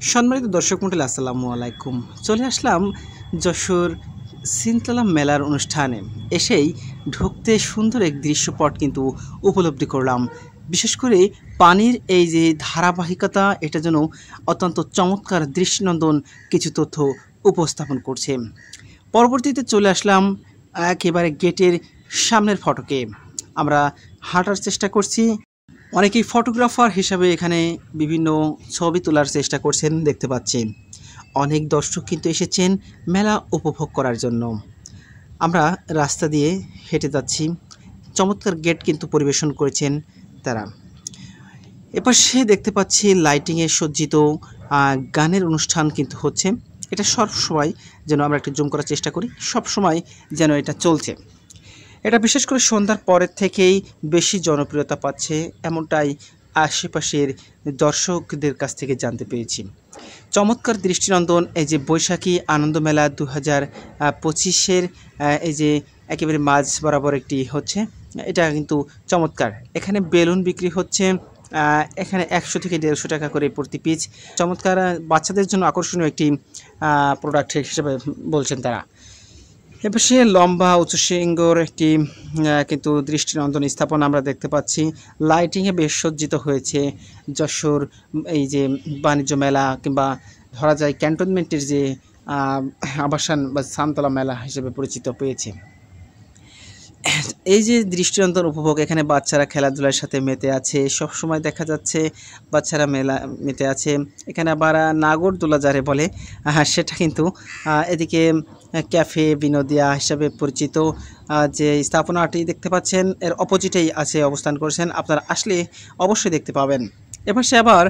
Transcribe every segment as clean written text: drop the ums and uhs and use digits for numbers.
সম্মানিত দর্শক মণ্ডলী আসসালামু আলাইকুম। চলে আসলাম যশোর সিনতলা মেলার অনুষ্ঠানে। এসেই ঢুকতে সুন্দর এক দৃশ্যপট কিন্তু উপলব্ধি করলাম। বিশেষ করে পানির এই যে ধারাবাহিকতা, এটা যেন অত্যন্ত চমৎকার দৃষ্টিনন্দন কিছু তথ্য উপস্থাপন করছে। পরবর্তীতে চলে আসলাম একেবারে গেটের সামনের ফটকে। আমরা হাঁটার চেষ্টা করছি। অনেকেই ফটোগ্রাফার হিসাবে এখানে বিভিন্ন ছবি তোলার চেষ্টা করছেন দেখতে পাচ্ছি। অনেক দর্শক কিন্তু এসেছেন মেলা উপভোগ করার জন্য। আমরা রাস্তা দিয়ে হেঁটে যাচ্ছি। চমৎকার গেট কিন্তু পরিবেশন করেছেন তারা। এপাশে দেখতে পাচ্ছি লাইটিংয়ে সজ্জিত গানের অনুষ্ঠান কিন্তু হচ্ছে। এটা সবসময় যেন আমরা একটু জুম করার চেষ্টা করি, সবসময় যেন এটা চলছে। এটা বিশেষ করে সন্ধ্যার পরের থেকেই বেশি জনপ্রিয়তা পাচ্ছে, এমনটাই আশেপাশের দর্শকদের কাছ থেকে জানতে পেরেছি। চমৎকার দৃষ্টিনন্দন এই যে বৈশাখী আনন্দ মেলা 2025-এর এই যে একেবারে মাঝ বরাবর একটি হচ্ছে, এটা কিন্তু চমৎকার। এখানে বেলুন বিক্রি হচ্ছে, এখানে 100 থেকে 150 টাকা করে প্রতি পিস। চমৎকার বাচ্চাদের জন্য আকর্ষণীয় একটি প্রোডাক্ট হিসেবে বলছেন তারা। এপাশে লম্বা উঁচু শৃঙ্গর একটি কিন্তু দৃষ্টিনন্দন স্থাপনা আমরা দেখতে পাচ্ছি। লাইটিংয়ে বেশ সজ্জিত হয়েছে যশোর এই যে বাণিজ্য মেলা, কিংবা ধরা যায় ক্যান্টনমেন্টের যে আবাসন বা সানতলা মেলা হিসেবে পরিচিত পেয়েছে। এই যে দৃষ্টিনন্দন উপভোগ, এখানে বাচ্চারা খেলাধুলার সাথে মেতে আছে। সব সময় দেখা যাচ্ছে বাচ্চারা মেতে আছে। এখানে আবার নাগরদোলা যারে বলে, সেটা কিন্তু এদিকে ক্যাফে বিনোদিয়া হিসাবে পরিচিত যে স্থাপনাটি দেখতে পাচ্ছেন, এর অপোজিটেই আছে অবস্থান করেছেন। আপনারা আসলে অবশ্যই দেখতে পাবেন। এবার সে আবার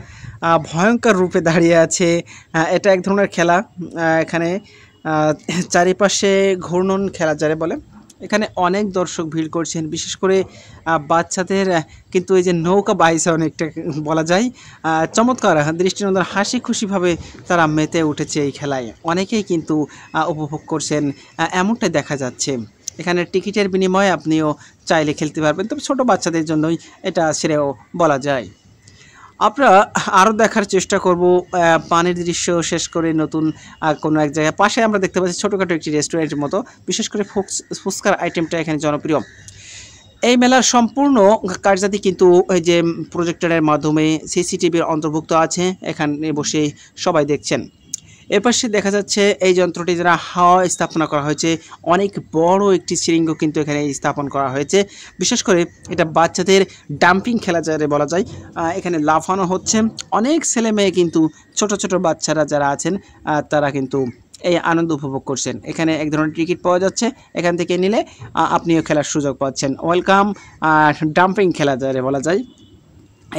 ভয়ঙ্কর রূপে দাঁড়িয়ে আছে। এটা এক ধরনের খেলা। এখানে চারিপাশে ঘূর্ণন খেলা যারে বলে, এখানে অনেক দর্শক ভিড় করছেন। বিশেষ করে বাচ্চাদের কিন্তু এই যে নৌকা বাইছে অনেকটা বলা যায়। চমৎকার দৃষ্টিনন্দন হাসি খুশিভাবে তারা মেতে উঠেছে এই খেলায়। অনেকেই কিন্তু উপভোগ করছেন, এমনটাই দেখা যাচ্ছে। এখানে টিকিটের বিনিময়ে আপনিও চাইলে খেলতে পারবেন, তবে ছোটো বাচ্চাদের জন্যই এটা শ্রেয় বলা যায়। আমরা আরও দেখার চেষ্টা করব পানির দৃশ্য শেষ করে নতুন কোনো এক জায়গায়। পাশে আমরা দেখতে পাচ্ছি ছোটোখাটো একটি রেস্টুরেন্টের মতো। বিশেষ করে ফুচকার আইটেমটা এখানে জনপ্রিয়। এই মেলার সম্পূর্ণ কার্যাদি কিন্তু এই যে প্রজেক্টরের মাধ্যমে সিসিটিভির অন্তর্ভুক্ত আছে। এখানে বসে সবাই দেখছেন। এপাশে দেখা যাচ্ছে এই যন্ত্রটি যারা হাওয়া স্থাপনা করা হয়েছে, অনেক বড় একটি শৃঙ্গ কিন্তু এখানে স্থাপন করা হয়েছে। বিশেষ করে এটা বাচ্চাদের ডাম্পিং খেলা যারে বলা যায়। এখানে লাফানো হচ্ছে। অনেক ছেলে মেয়ে কিন্তু ছোট ছোট বাচ্চারা যারা আছেন তারা কিন্তু এই আনন্দ উপভোগ করছেন। এখানে এক ধরনের টিকিট পাওয়া যাচ্ছে, এখান থেকে নিলে আপনিও খেলার সুযোগ পাচ্ছেন। ওয়েলকাম ডাম্পিং খেলা যারে বলা যায়।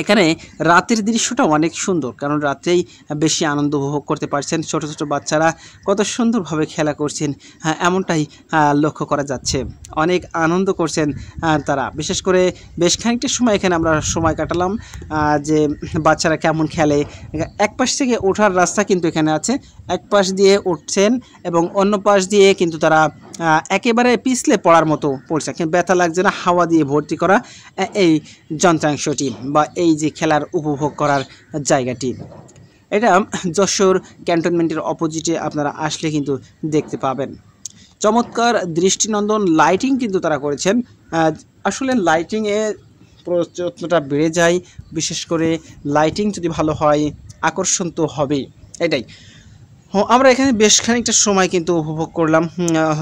এখানে রাতের দৃশ্যটা অনেক সুন্দর, কারণ রাতেই বেশি আনন্দ উপভোগ করতে পারছেন। ছোট ছোট বাচ্চারা কত সুন্দরভাবে খেলা করছেন, এমনটাই লক্ষ্য করা যাচ্ছে। অনেক আনন্দ করছেন তারা। বিশেষ করে বেশ খানিকটা সময় এখানে আমরা সময় কাটালাম, যে বাচ্চারা কেমন খেলে। এক পাশ থেকে ওঠার রাস্তা কিন্তু এখানে আছে। এক পাশ দিয়ে উঠছেন এবং অন্য পাশ দিয়ে কিন্তু তারা একেবারে পিছলে পড়ার মতো পড়ছে, কিন্তু ব্যথা লাগছে না। হাওয়া দিয়ে ভর্তি করা এই যন্ত্রাংশটি বা এই যে খেলার উপভোগ করার জায়গাটি, এটা যশোর ক্যান্টনমেন্টের অপোজিটে আপনারা আসলে কিন্তু দেখতে পাবেন। চমৎকার দৃষ্টিনন্দন লাইটিং কিন্তু তারা করেছেন। আসলে লাইটিংয়ে প্রচুরতা বেড়ে যায়। বিশেষ করে লাইটিং যদি ভালো হয়, আকর্ষণ তো হবেই। এটাই আমরা এখানে বেশ খানিকটা সময় কিন্তু উপভোগ করলাম।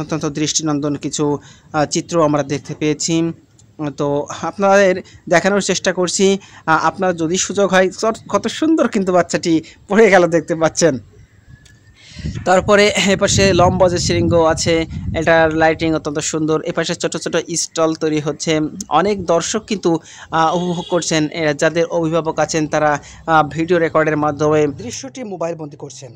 অত্যন্ত দৃষ্টিনন্দন কিছু চিত্র আমরা দেখতে পেয়েছি। তো আপনাদের দেখানোর চেষ্টা করছি। আপনার যদি সুযোগ হয়, কত সুন্দর কিন্তু বাচ্চাটি পড়ে গেল দেখতে পাচ্ছেন। তারপরে এপাশে লম্বা যে শৃঙ্গ আছে, এটার লাইটিং অত্যন্ত সুন্দর। এপাশে ছোট ছোট স্টল তৈরি হচ্ছে। অনেক দর্শক কিন্তু উপভোগ করছেন। যাদের অভিভাবক আছেন তারা ভিডিও রেকর্ডের মাধ্যমে দৃশ্যটি মোবাইল বন্দি করছেন।